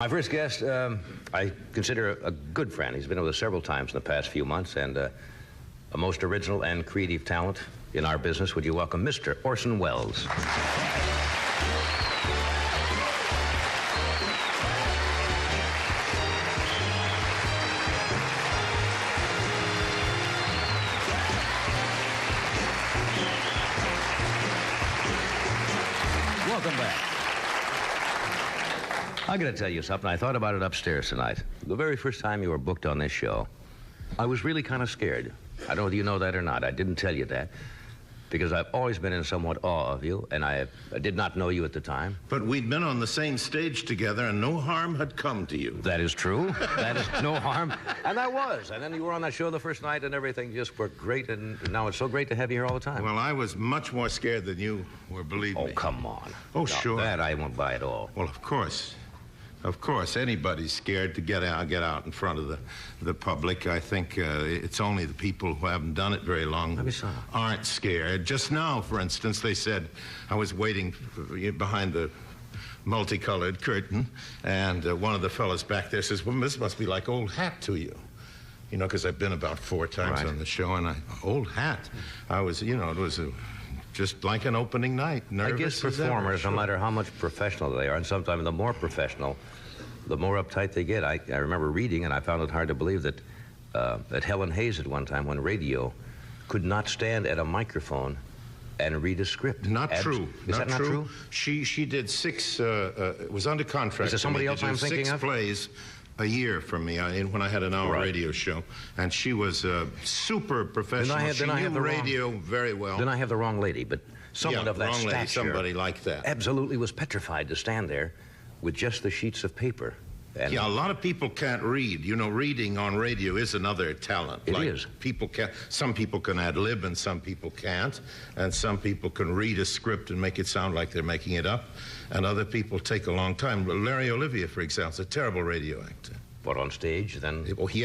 My first guest, I consider a good friend. He's been with us several times in the past few months, and a most original and creative talent in our business. Would you welcome Mr. Orson Welles? Welcome back. I'm going to tell you something. I thought about it upstairs tonight. The very first time you were booked on this show, I was really kind of scared. I don't know whether you know that or not. I didn't tell you that because I've always been in somewhat awe of you, and I did not know you at the time. But we'd been on the same stage together, and no harm had come to you. That is true. That is no harm. And that was. And then you were on that show the first night, and everything just worked great, and now it's so great to have you here all the time. Well, I was much more scared than you were, believe me. Oh, come on. Oh, No, sure. That I won't buy at all. Well, of course. Of course, anybody's scared to get out in front of the public. I think it's only the people who haven't done it very long aren't scared. Just now, for instance, they said I was waiting behind the multicolored curtain, and one of the fellas back there says, well, this must be like old hat to you. You know, because I've been about 4 times on the show, and old hat. I was, it was just like an opening night. I guess performers, no matter how much professional they are, and sometimes the more professional, the more uptight they get. I remember reading, and I found it hard to believe that Helen Hayes at one time, when radio, could not stand at a microphone and read a script. Not true. Is that not true? She did 6, it was under contract. Is there somebody else I'm thinking 6 of? plays a year from me when I had an hour radio show, and she was super professional. She knew radio very well. Then I have the wrong lady, but someone of that stature, lady, somebody like that, absolutely was petrified to stand there with just the sheets of paper. And yeah, a lot of people can't read. You know, reading on radio is another talent. It is. Some people can ad-lib and some people can't, and some people can read a script and make it sound like they're making it up, and other people take a long time. Larry Olivia, for example, is a terrible radio actor. But on stage, then? Well, he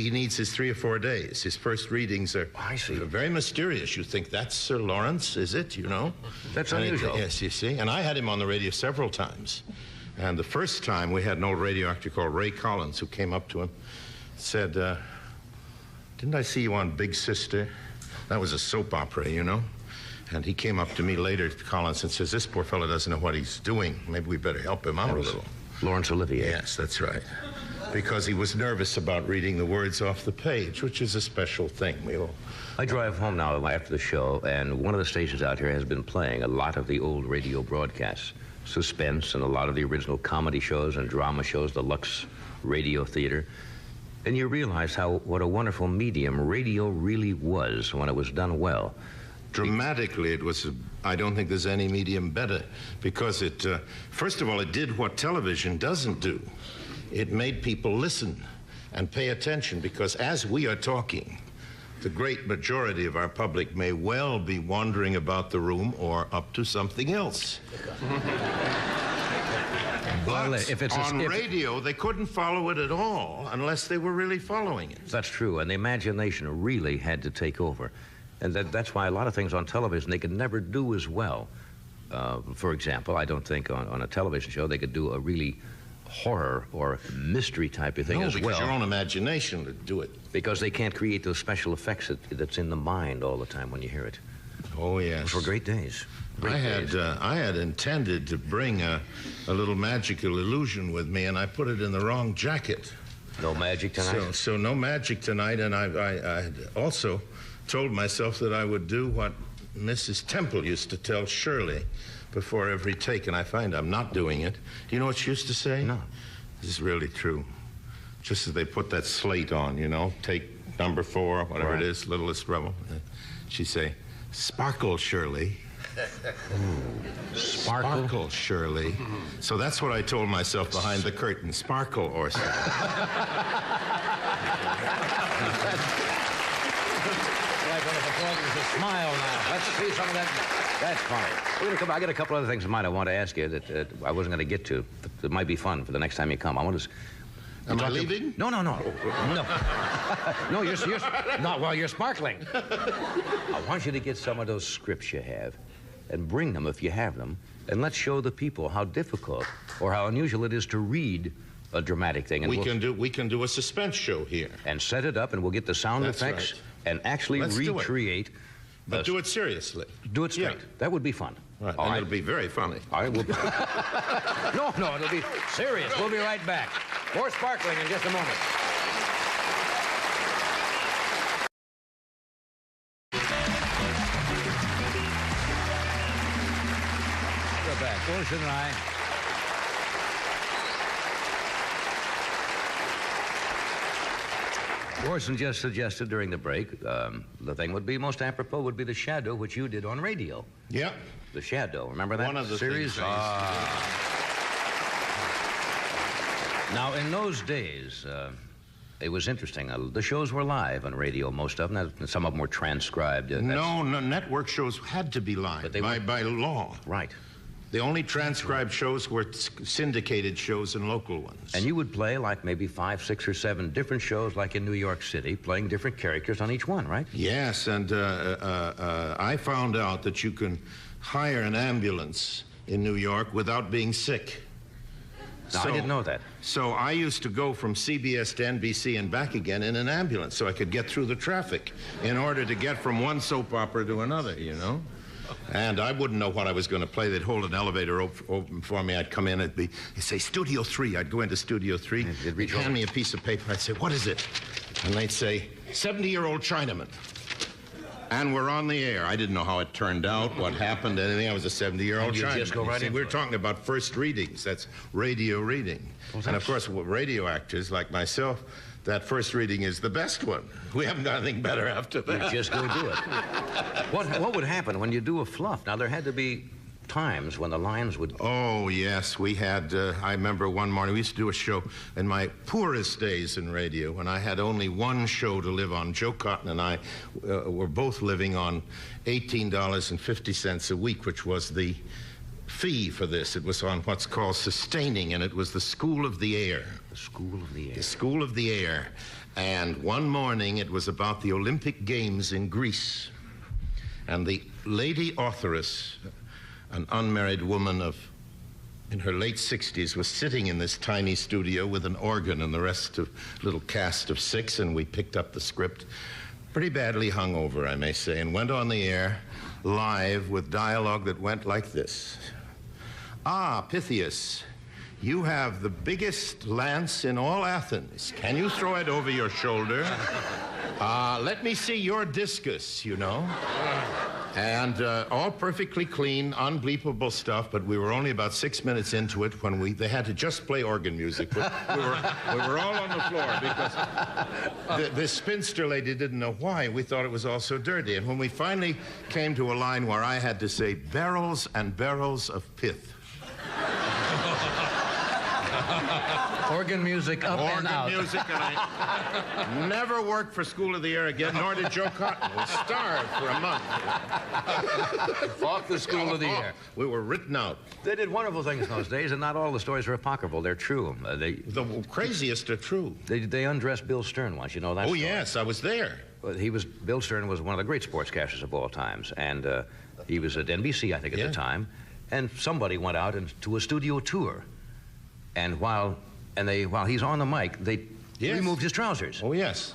needs his 3 or 4 days. His first readings are very mysterious. You think, that's Sir Lawrence, is it, you know? That's unusual. Yes, you see. And I had him on the radio several times. And the first time, we had an old radio actor called Ray Collins who came up to him, said, didn't I see you on Big Sister? That was a soap opera, you know? And he came up to me later, Collins, and says, this poor fellow doesn't know what he's doing. Maybe we better help him out a little. Laurence Olivier. Yes, that's right. Because he was nervous about reading the words off the page, which is a special thing. I drive home now after the show, and one of the stations out here has been playing a lot of the old radio broadcasts. Suspense and a lot of the original comedy shows and drama shows, the Lux Radio Theater. And you realize what a wonderful medium radio really was when it was done well. Dramatically, it was, I don't think there's any medium better, because it, first of all, it did what television doesn't do. It made people listen and pay attention, because as we are talking, the great majority of our public may well be wandering about the room or up to something else. But on radio, they couldn't follow it at all unless they were really following it. That's true, and the imagination really had to take over. And that's why a lot of things on television they could never do as well. For example, I don't think on a television show they could do a really horror or mystery type of thing as well. No, because your own imagination would do it. Because they can't create those special effects that's in the mind all the time when you hear it. Oh, yes. Those were great days. I had intended to bring a little magical illusion with me, and I put it in the wrong jacket. No magic tonight? So no magic tonight, and I had also told myself that I would do what Mrs. Temple used to tell Shirley before every take, and I find I'm not doing it. Do you know what she used to say? No. This is really true. Just as they put that slate on, you know, take number 4, whatever it is, Littlest Rebel. She'd say, sparkle, Shirley. Sparkle, Shirley. So that's what I told myself behind the curtain. Sparkle, Orson. Smile now. Let's see some of that. That's funny. I got a couple other things in mind I want to ask you that I wasn't going to get to. That might be fun for the next time you come. I want to. Am I leaving? No. No, you're not while you're sparkling. I want you to get some of those scripts you have and bring them if you have them, and let's show the people how difficult or how unusual it is to read a dramatic thing. And we can do a suspense show here. And set it up, and we'll get the sound effects and actually recreate. But do it seriously. Do it straight. Yeah. That would be fun. Right. And it'll be very funny. I will. No, it'll be serious. We'll be right back. More sparkling in just a moment. We're back. Orson and I. Orson just suggested during the break, the thing would be most apropos would be the Shadow, which you did on radio. Yeah. The Shadow. Remember that One of the series? Now, in those days, it was interesting. The shows were live on radio, most of them. Some of them were transcribed. No, network shows had to be live by law. Right. The only transcribed shows were syndicated shows and local ones. And you would play like maybe 5, 6, or 7 different shows, like in New York City, playing different characters on each one, right? Yes, and I found out that you can hire an ambulance in New York without being sick. No, I didn't know that. So I used to go from CBS to NBC and back again in an ambulance so I could get through the traffic in order to get from one soap opera to another, you know? And I wouldn't know what I was going to play. They'd hold an elevator open for me. I'd come in. They'd say, Studio 3. I'd go into Studio 3. They'd hand me a piece of paper. I'd say, what is it? And they'd say, 70-year-old Chinaman. And we're on the air. I didn't know how it turned out, what happened, anything. I was a 70-year-old Chinaman. Just go right in. We're talking about first readings. That's radio reading. And, of course, radio actors like myself, that first reading is the best one. We haven't got anything better after that. You just go do it. What would happen when you do a fluff? Now, there had to be times when the lines would... Oh, yes. We had, I remember one morning, we used to do a show in my poorest days in radio when I had only one show to live on. Joe Cotton and I were both living on $18.50 a week, which was the fee for this. It was on what's called sustaining, and it was the School of the Air. The School of the Air. The School of the Air. And one morning it was about the Olympic Games in Greece. And the lady authoress, an unmarried woman in her late 60s, was sitting in this tiny studio with an organ and the rest of little cast of 6, and we picked up the script, pretty badly hungover, I may say, and went on the air live with dialogue that went like this. Ah, Pythias, you have the biggest lance in all Athens. Can you throw it over your shoulder? Let me see your discus, you know. And all perfectly clean, unbleepable stuff, but we were only about 6 minutes into it when they had to just play organ music. We were all on the floor because the spinster lady didn't know why. We thought it was all so dirty. And when we finally came to a line where I had to say, barrels and barrels of pith. Organ music up and out. Organ music, and I never worked for School of the Air again, nor did Joe Cotton. We starved for a month. Off the School of the Air. We were written out. They did wonderful things in those days, and not all the stories are apocryphal. They're true. The craziest are true. They undressed Bill Stern once. You know that story? Yes, I was there. Bill Stern was one of the great sportscasters of all times, and he was at NBC, I think, at the time, and somebody went out to a studio tour, and while he's on the mic, they removed his trousers. Oh, yes.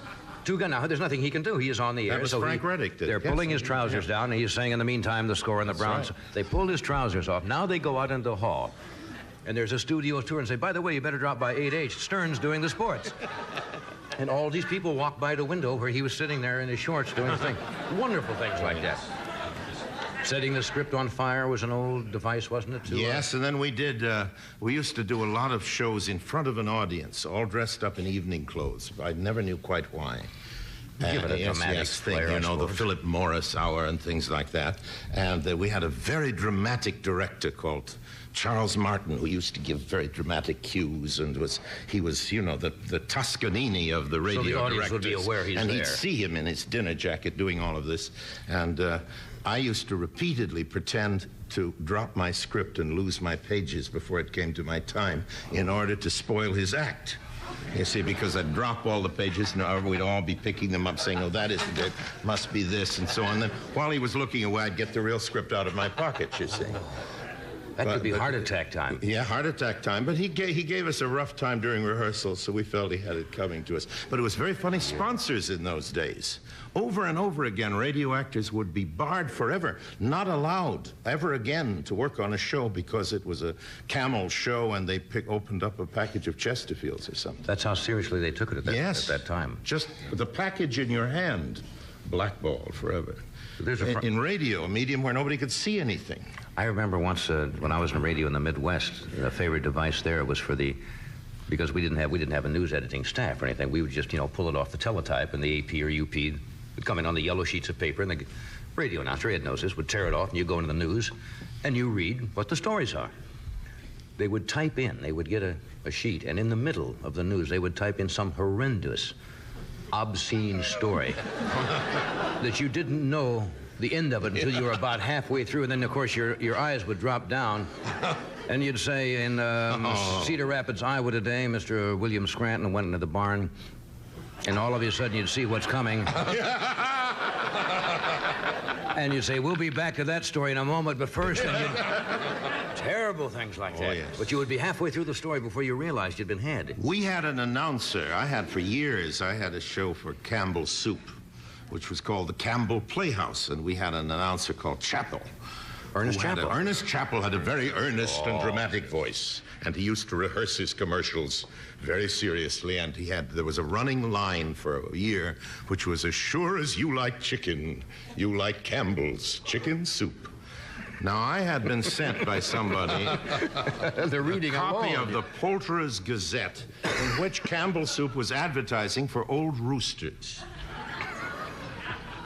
Now, there's nothing he can do. He is on the air. That was Frank Reddick. They're pulling his trousers down, and he's saying, in the meantime, the score on the Browns. Right. They pulled his trousers off. Now they go out into the hall, and there's a studio tour, and say, by the way, you better drop by 8H. Stern's doing the sports. And all these people walk by the window where he was sitting there in his shorts doing the thing. Wonderful things like that. Setting the script on fire was an old device, wasn't it? Yes, and then we used to do a lot of shows in front of an audience, all dressed up in evening clothes. I never knew quite why. Give it a dramatic thing, you know, the Philip Morris Hour and things like that. And we had a very dramatic director called Charles Martin, who used to give very dramatic cues, and he was, you know, the Toscanini of the radio directors. So the audience would be aware he's there. And he'd see him in his dinner jacket doing all of this. And I used to repeatedly pretend to drop my script and lose my pages before it came to my time in order to spoil his act. You see, because I'd drop all the pages and we'd all be picking them up saying, oh, that isn't it, must be this, and so on. Then while he was looking away, I'd get the real script out of my pocket, you see. That could be heart attack time. Yeah, heart attack time. But he gave us a rough time during rehearsal, so we felt he had it coming to us. But it was very funny. Sponsors in those days. Over and over again, radio actors would be barred forever, not allowed ever again to work on a show because it was a Camel show and they opened up a package of Chesterfields or something. That's how seriously they took it at that time. Just the package in your hand, blackballed forever. In radio, a medium where nobody could see anything. I remember once when I was in radio in the Midwest, a favorite device there was because we didn't have a news editing staff or anything. We would just, pull it off the teletype, and the AP or UP would come in on the yellow sheets of paper, and the radio announcer, Ed knows this, would tear it off, and you go into the news, and you read what the stories are. They would type in, they would get a sheet, and in the middle of the news, they would type in some horrendous, obscene story that you didn't know the end of it until you were about halfway through, and then, of course, your eyes would drop down, and you'd say, in Cedar Rapids, Iowa today, Mr. William Scranton went into the barn, and all of a sudden you'd see what's coming. And you'd say, we'll be back to that story in a moment, but first, terrible things like that. Yes. But you would be halfway through the story before you realized you'd been had. We had an announcer. I had for years. I had a show for Campbell Soup, which was called the Campbell Playhouse, and we had an announcer called Chappell. Ernest Chappell. Ernest Chappell had a very earnest and dramatic voice, and he used to rehearse his commercials very seriously, and there was a running line for a year, which was, as sure as you like chicken, you like Campbell's chicken soup. Now, I had been sent by somebody a copy of the Poulterer's Gazette, in which Campbell Soup was advertising for old roosters.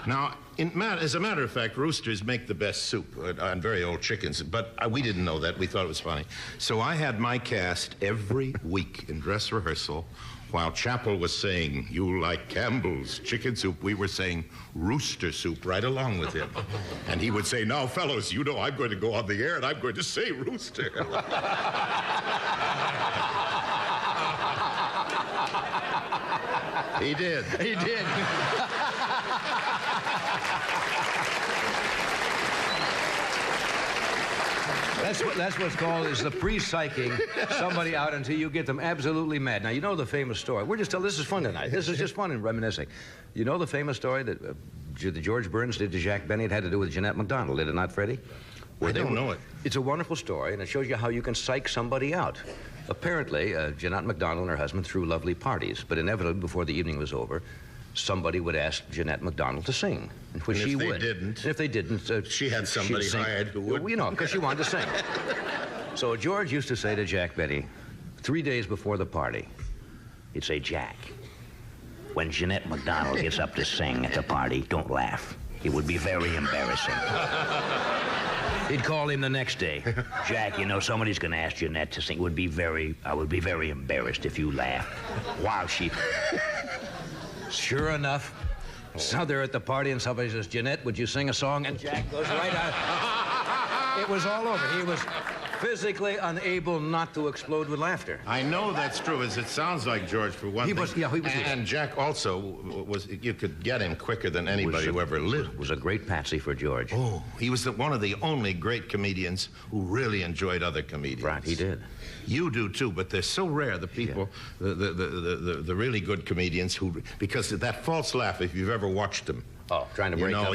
Now, as a matter of fact, roosters make the best soup on very old chickens, but we didn't know that. We thought it was funny. So I had my cast every week in dress rehearsal. While Chappell was saying, you like Campbell's chicken soup, we were saying rooster soup right along with him. And he would say, now, fellows, I'm going to go on the air and I'm going to say rooster. He did. He did. That's what's called is the pre-psyching somebody out until you get them absolutely mad. Now, you know the famous story. This is fun tonight. This is just fun and reminiscing. You know the famous story that George Burns did to Jack Benny? It had to do with Jeanette MacDonald, did it not, Freddie? I don't know it. It's a wonderful story, and it shows you how you can psych somebody out. Apparently, Jeanette MacDonald and her husband threw lovely parties, but inevitably, before the evening was over, somebody would ask Jeanette MacDonald to sing, which she would. And if they didn't, she had somebody hired who would. Because she wanted to sing. So George used to say to Jack Benny, 3 days before the party, he'd say, Jack, when Jeanette MacDonald gets up to sing at the party, don't laugh. It would be very embarrassing. He'd call him the next day. Jack, somebody's going to ask Jeanette to sing. I would be very embarrassed if you laughed. Wow, she... Sure enough, so they're at the party and somebody says, Jeanette, would you sing a song? And Jack goes right out. It was all over. He was physically unable not to explode with laughter. I know that's true, as it sounds like George, for one thing. He was. And Jack also you could get him quicker than anybody who ever lived. Was a great patsy for George. Oh, he was one of the only great comedians who really enjoyed other comedians. Right, he did. You do too, but they're so rare, the people, the really good comedians because of that false laugh, if you've ever watched them. Oh, trying to break up.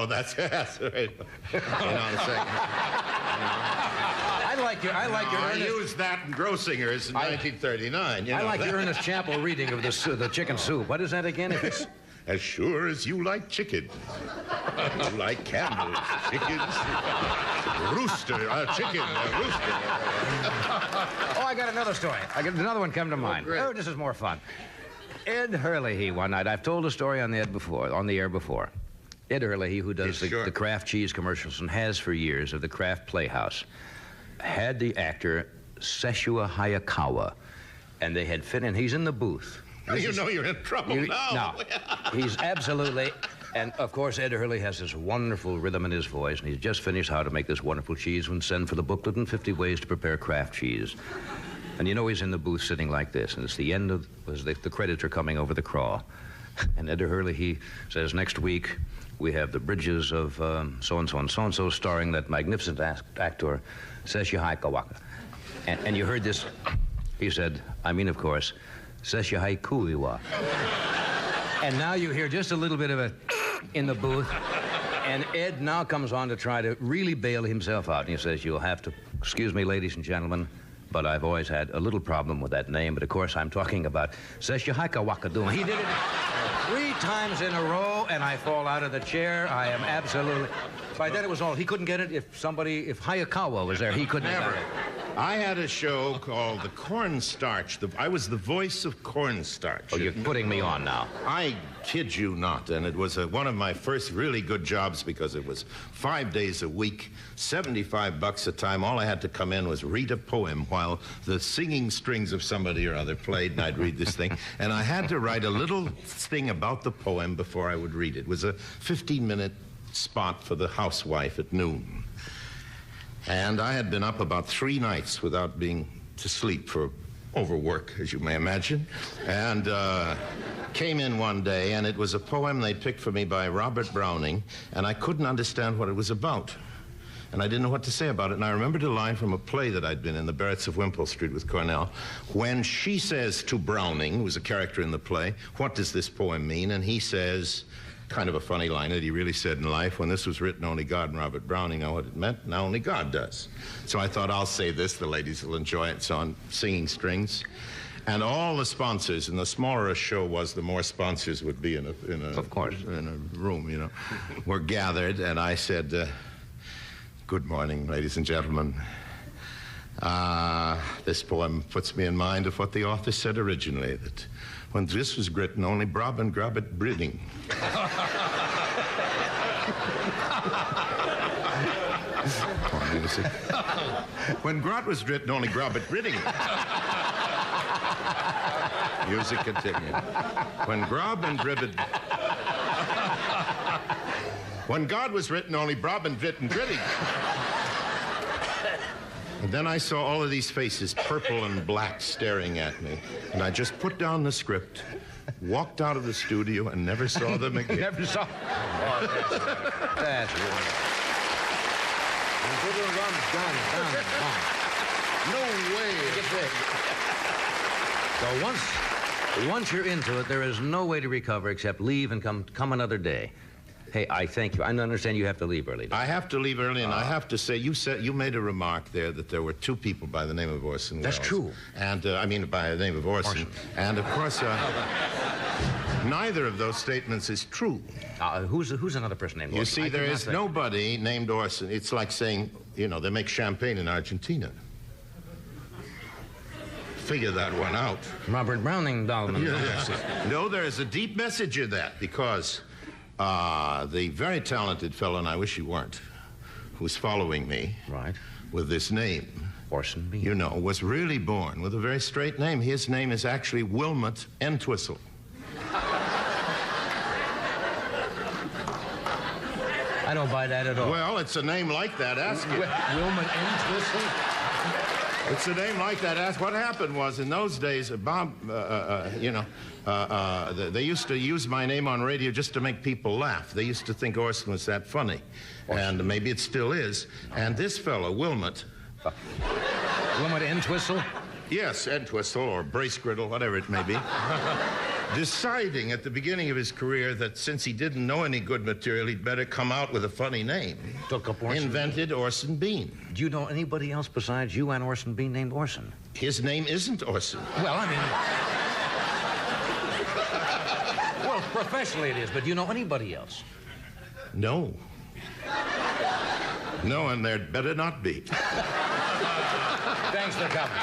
That's right. Hang on a second. I like your I used that in Grossingers in 1939. I like your Ernest Chappell reading of the chicken soup. What is that again? If it's as sure as you like chicken, you like Campbell's chicken soup. Rooster, chicken, rooster. Oh, I got another story. I got another one come to mind. Oh, this is more fun. Ed Hurley, one night. I've told a story on the air before. Ed Hurley, who does the Kraft cheese commercials and has for years of the Kraft Playhouse, had the actor Seshua Hayakawa, and they had fit in. He's in the booth. You're in trouble now. No, he's absolutely... And, of course, Ed Hurley has this wonderful rhythm in his voice, and he's just finished how to make this wonderful cheese and send for the booklet and 50 ways to prepare Kraft cheese. And he's in the booth sitting like this, and it's the end of... the credits are coming over the crawl. And Ed Hurley, he says, next week we have the bridges of so-and-so and so-and-so starring that magnificent actor, Sesha Kawaka. And you heard this, he said, I mean, of course, Sesha Kuiwa. And now you hear just a little bit of a in the booth. And Ed now comes on to try to really bail himself out. And he says, you'll have to, excuse me, ladies and gentlemen, but I've always had a little problem with that name. But, of course, I'm talking about Sesha Wakaduma. He did it 3 times in a row, and I fall out of the chair. I am absolutely... By then it was all... He couldn't get it if Hayakawa was there. He couldn't have got it. I had a show called The Cornstarch. I was the voice of Cornstarch. Oh, you're putting me on now. I kid you not, and it was one of my first really good jobs because it was 5 days a week, $75 a time. All I had to come in was read a poem while the singing strings of somebody or other played, and I'd read this thing. And I had to write a little thing about the poem before I would read it. It was a 15-minute spot for the housewife at noon. And I had been up about 3 nights without being to sleep for overwork, as you may imagine, and came in one day, and it was a poem they picked for me by Robert Browning, and I couldn't understand what it was about. And I didn't know what to say about it. And I remembered a line from a play that I'd been in, The Barretts of Wimpole Street with Cornell, when she says to Browning, who was a character in the play, what does this poem mean? And he says... kind of a funny line that he really said in life. When this was written, only God and Robert Browning know what it meant. Now only God does. So I thought, I'll say this. The ladies will enjoy it. So on singing strings. And all the sponsors, and the smaller a show was, the more sponsors would be in a of course, in a room, you know, were gathered. And I said, good morning, ladies and gentlemen. This poem puts me in mind of what the author said originally, that when this was written, only Brob and Grobbit breeding. When Grot was written, only Grobbit breeding. Music continued. When Grob and Gribbit... When God was written, only Brob and Brit and Gritting. And then I saw all of these faces, purple and black, staring at me. And I just put down the script, walked out of the studio, and never saw them again. Never saw... Oh, that's wonderful. No way. So once you're into it, there is no way to recover except leave and come another day. Hey, I thank you. I understand you have to leave early. I have to leave early, and I have to say, you made a remark there that there were 2 people by the name of Orson Welles. That's true. And, I mean, by the name of Orson. And, of course, neither of those statements is true. Who's another person named Orson? You see, there is nobody named Orson. It's like saying, you know, they make champagne in Argentina. Figure that one out. Robert Browning, Dolman. Yes. No, there is a deep message in that, because... the very talented fellow, and I wish he weren't, who's following me with this name, Orson Bean, you know, was really born with a very straight name. His name is actually Wilmot Entwistle. I don't buy that at all. Well, it's a name like that. Ask it. Wilmot Entwistle? It's a name like that. Ask. What happened was, in those days, Bob, you know, they used to use my name on radio just to make people laugh. They used to think Orson was that funny. And maybe it still is. And this fellow, Wilmot... Wilmot Entwistle? Yes, Entwistle or Brace-Griddle, whatever it may be. Deciding at the beginning of his career that since he didn't know any good material, he'd better come out with a funny name. Took up Orson. Invented Orson Bean. Do you know anybody else besides you and Orson Bean named Orson? His name isn't Orson. Well, I mean... well, professionally it is, but do you know anybody else? No. No, and there'd better not be. Thanks for coming.